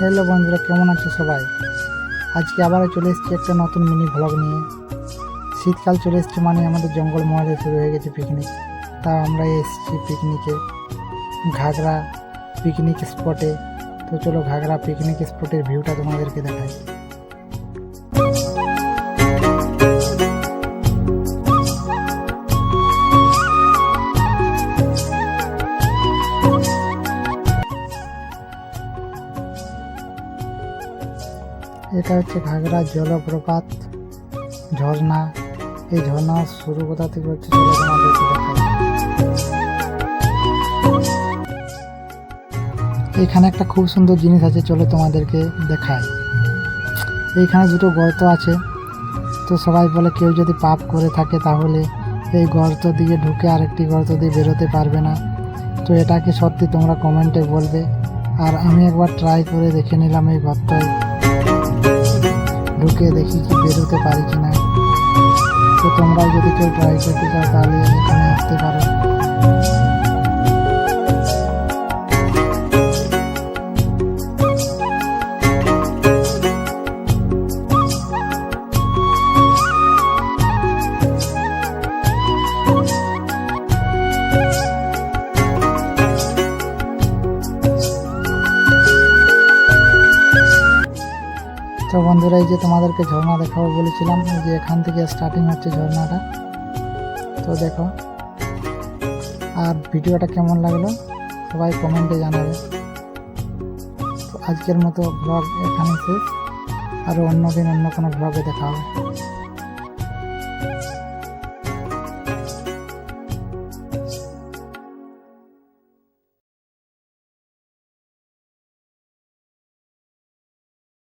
Hello বন্ধুরা, কেমন আছো সবাই? আজকে আবারও চলে এসেছি একটা নতুন মিনি ভ্লগ নিয়ে। শীতকাল চলে এসছে মানে আমাদের জঙ্গল মহলে শুরু হয়ে গেছে পিকনিক। তাও আমরা এসেছি পিকনিকে, ঘাগরা পিকনিক স্পটে। তো চলো ঘাগরা পিকনিক স্পটের ভিউটা তোমাদেরকে দেখাই। এটা হচ্ছে ঘাগরা জলপ্রপাত ঝর্ণা। এই ঝর্ণা শুরু কোথা থেকে হচ্ছে চলো তোমাদেরকে দেখাই। এখানে একটা খুব সুন্দর জিনিস আছে, চলো তোমাদেরকে দেখাই। এইখানে দুটো গর্ত আছে। তো সবাই বলে কেউ যদি পাপ করে থাকে তাহলে এই গর্ত দিয়ে ঢুকে আরেকটি গর্ত দিয়ে বেরোতে পারবে না। তো এটা কি সত্যি তোমরা কমেন্টে বলবে। আর আমি একবার ট্রাই করে দেখে নিলাম এই গর্তয় ঢুকে, দেখি কি বেরোতে পারি কিনা। তো তোমরাও যদি কেউ ট্রাই করতে চাও তাহলে এখানে আসতে পারো। তো বন্ধুরা, এই যে তোমাদেরকে ঝর্ণা দেখাবো বলেছিলাম, এই যে এখান থেকে স্টার্টিং হচ্ছে ঝর্ণাটা। তো দেখো, আর ভিডিওটা কেমন লাগলো সবাই কমেন্টে জানাবে। তো আজকের মতো ব্লগ এখানে শেষ, আরও অন্য দিন অন্য কোনো ব্লগে দেখা হবে।